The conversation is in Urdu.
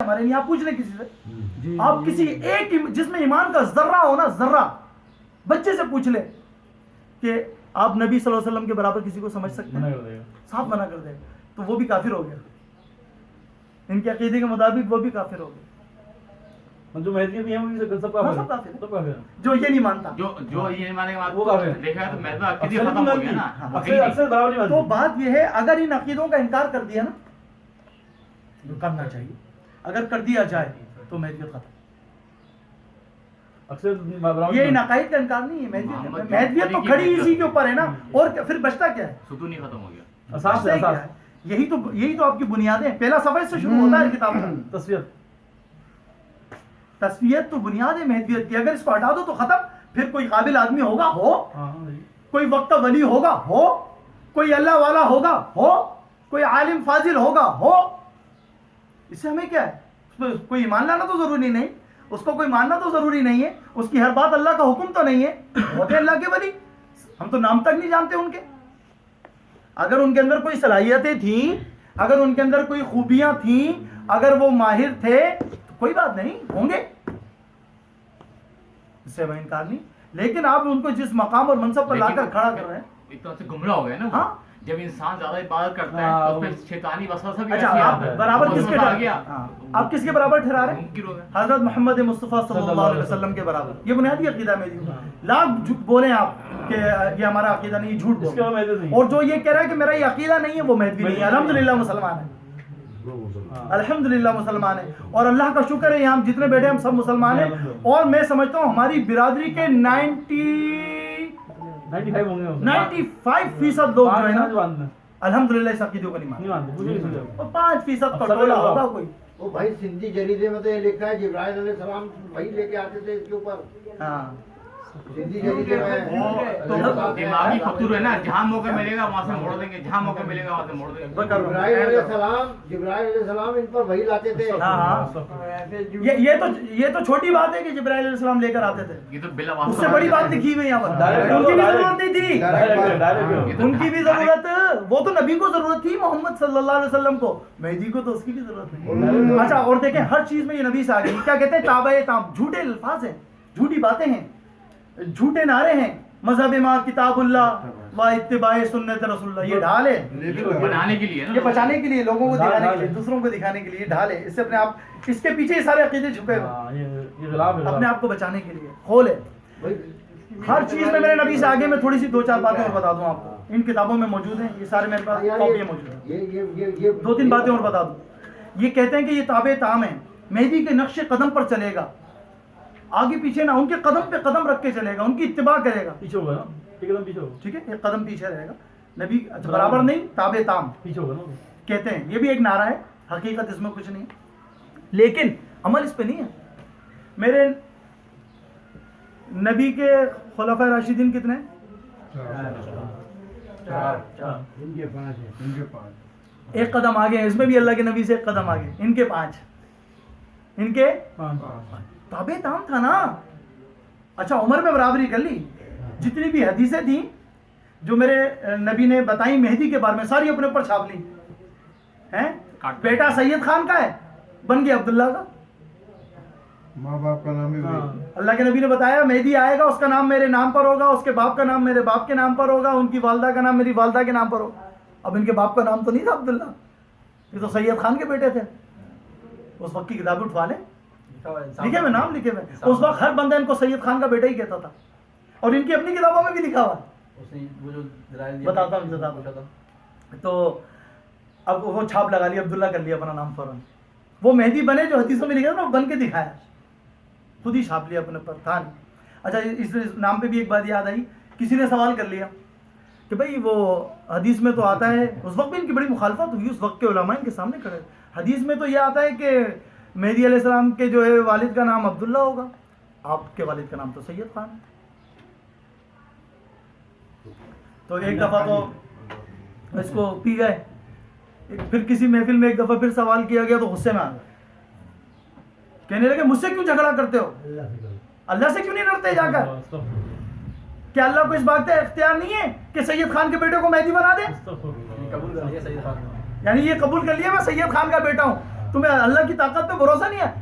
ہمارے نہیں. آپ پوچھ لیں کسی سے, آپ کسی ایک جس میں ایمان کا ذرہ ہو نا, ذرہ, بچے سے پوچھ لیں کہ آپ نبی صلی اللہ علیہ وسلم کے برابر کسی کو سمجھ سکتے ہیں, صاف منع کر دے, تو وہ بھی کافر ہو گیا. ان کے عقیدے کے مطابق وہ بھی کافر ہو گیا. جو مہدی بھی ہیں وہ بھی سب کافر ہیں. جو یہ نہیں مانتا, جو یہ نہیں مانے گا وہ کافر ہے. دیکھا تو مہذب عقیدے ختم ہو گیا نا. اکثر برابر نہیں تو مانتے. بات یہ ہے, اگر ان عقیدوں کا انکار کر دیا نا, تو کرنا چاہیے. اگر کر دیا جائے تو مہدویت ختم. اکثر برابر یہ ان عقائد کا انکار نہیں ہے. مہدویت تو کھڑی اسی کے اوپر ہے نا, اور پھر بچتا کیا ہے؟ ستون ہی ختم ہو گیا. اساس ہے, اساس. یہی تو آپ کی بنیادیں. پہلا صفحہ سے شروع ہوتا ہے کتاب کا. تصفیت تو بنیاد ہے مہدویت کی. اگر اس کو ہٹا دو تو ختم. پھر کوئی قابل آدمی ہوگا, ہو, کوئی وقت ولی ہوگا, ہو, کوئی اللہ والا ہوگا, ہو, کوئی عالم فاضل ہوگا, ہو. اس سے ہمیں کیا ہے؟ کوئی ایمان لانا تو ضروری نہیں, اس کو کوئی ماننا تو ضروری نہیں ہے, اس کی ہر بات اللہ کا حکم تو نہیں ہے. ہوتے اللہ کے ولی, ہم تو نام تک نہیں جانتے ان کے. اگر ان کے اندر کوئی صلاحیتیں تھیں, اگر ان کے اندر کوئی خوبیاں تھیں, اگر وہ ماہر تھے, تو کوئی بات نہیں, ہوں گے, اس سے انکار نہیں. لیکن آپ ان کو جس مقام اور منصب پر لا کر کھڑا کر رہے ہیں, ایک طرح سے گمراہ ہو گیا نا. ہاں, جب انسان زیادہ عبادت کرتا ہے تو پھر شیطانی وسوسہ بھی اچھا, آپ برابر کس کے آپ کس کے برابر ٹھہرا رہے ہیں؟ حضرت محمد مصطفیٰ صلی اللہ علیہ وسلم کے برابر. یہ بنیادی عقیدہ ہے میری. لاکھ بولیں آپ کہ یہ ہمارا عقیدہ نہیں, جھوٹ بولیں. اور جو یہ کہہ رہا ہے کہ میرا یہ عقیدہ نہیں ہے, وہ مہدوی نہیں ہے. الحمدللہ مسلمان ہے, الحمدللہ مسلمان ہے. اور اللہ کا شکر ہے, یہاں ہم جتنے بیٹھے ہم سب مسلمان ہیں. اور میں سمجھتا ہوں ہماری برادری کے 95% لوگ جو ہے نا, الحمدللہ اس عقیدے کو نہیں مانتے. اور 5% کٹولا ہوگا کوئی. وہ بھائی سندھی جریدے میں تو یہ لکھا ہے جبرائیل علیہ السلام وہی لے کے آتے تھے اس کے اوپر. ہاں, سندھی جریدے میں دماغی فطور ہے نا, جہاں موقع ملے گا وہاں سے موڑ دیں گے, جہاں موقع ملے گا وہاں سے موڑ دیں گے. جبرائیل علیہ السلام ان پر وہی لاتے تھے. یہ تو چھوٹی بات ہے کہ جبرائیل علیہ السلام لے کر آتے تھے. یہ تو بلا اس سے بڑی بات لکھی ہوئی ہے یہاں پر. ان کی بھی ضرورت نہیں تھی, ان کی بھی ضرورت, وہ تو نبی کو ضرورت تھی محمد صلی اللہ علیہ وسلم کو, مہدی کو تو اس کی بھی ضرورت نہیں. اچھا, اور دیکھیں ہر چیز میں یہ نبی سے آگے کیا کہتے ہیں, تابع تام. جھوٹے الفاظ ہیں, جھوٹی باتیں ہیں, جھوٹے نعرے ہیں. مذہب ما کتاب اللہ و اتباع سنت رسول اللہ. یہ ڈھال ہے بنانے کے لیے, یہ بچانے کے لیے, لوگوں کو دکھانے کے لیے, دوسروں کو دکھانے کے لیے ڈھال ہے. اس سے اپنے آپ, اس کے پیچھے سارے عقیدے چھپے ہوئے, اپنے آپ کو بچانے کے لیے کھول ہے. ہر چیز میں میرے نبی سے آگے میں تھوڑی سی 2-4 باتیں اور بتا دوں آپ کو. ان کتابوں میں موجود ہیں, یہ سارے میرے پاس کاپیاں موجود ہیں. 2-3 باتیں اور بتا دوں. یہ کہتے ہیں کہ یہ تابع تام ہے, مہدی کے نقش قدم پر چلے گا, آگے پیچھے نہ, ان کے قدم پہ قدم رکھ کے چلے گا, ان کی اتباع کرے گا. پیچھے ہوگا نا, ایک قدم پیچھے ہوگا. ٹھیک ہے, ایک قدم پیچھے رہے گا. نبی برابر نہیں, تابع تام پیچھے ہوگا نا کہتے ہیں. یہ بھی ایک نعرہ ہے, حقیقت اس میں کچھ نہیں ہے, لیکن عمل اس پہ نہیں ہے. میرے نبی کے خلفائے راشدین کتنے ہیں؟ 4. ایک قدم آگے ہیں, اس میں بھی اللہ کے نبی سے ایک قدم آگے. ان کے 5, ان کے تابع تام تھا نا. اچھا, عمر میں برابری کر لی. جتنی بھی حدیثیں تھیں جو میرے نبی نے بتائی مہدی کے بارے میں, ساری اپنے اوپر چھاپ لی ہیں. بیٹا سید خان کا ہے, بن گیا عبداللہ کا. ماں باپ کا نام اللہ کے نبی نے بتایا مہدی آئے گا, اس کا نام میرے نام پر ہوگا, اس کے باپ کا نام میرے باپ کے نام پر ہوگا, ان کی والدہ کا نام میری والدہ کے نام پر ہوگا. اب ان کے باپ کا نام تو نہیں تھا عبداللہ, یہ تو سید خان کے بیٹے تھے. اس وقت کی کتاب اٹھوا لیں, لکھے ہوئے نام لکھے ہوئے. اس وقت ہر بندہ ان کو سید خان کا بیٹا ہی کہتا تھا, اور ان کی اپنی کتابوں میں بھی لکھا ہوا ہے. بتاتا ہوں. تو اب وہ چھاپ لگا لی, عبداللہ کر لیا اپنا نام فوراً. وہ مہدی بنے جو حدیثوں میں لکھا تھا, وہ بن کے دکھایا, خود ہی چھاپ لیا اپنے پر, تھا نہیں. اچھا, اس نام پہ بھی ایک بات یاد آئی. کسی نے سوال کر لیا کہ بھائی وہ حدیث میں تو آتا ہے, اس وقت بھی ان کی بڑی مخالفت ہوئی, اس وقت کے علماء ان کے سامنے کھڑے. حدیث میں تو یہ آتا ہے کہ مہدی علیہ السلام کے جو ہے والد کا نام عبداللہ ہوگا, آپ کے والد کا نام تو سید خان ہے. تو ایک دفعہ تو اس کو پی گئے. پھر کسی محفل میں ایک دفعہ پھر سوال کیا گیا تو غصے میں آ گئے, کہنے لگے مجھ سے کیوں جھگڑا کرتے ہو, اللہ سے کیوں نہیں ڈرتے جا کر. کیا اللہ کو اس بات کا اختیار نہیں ہے کہ سید خان کے بیٹے کو مہدی بنا دے؟ یعنی یہ قبول کر لیا میں سید خان کا بیٹا ہوں, تمہیں اللہ کی طاقت پہ بھروسہ نہیں ہے؟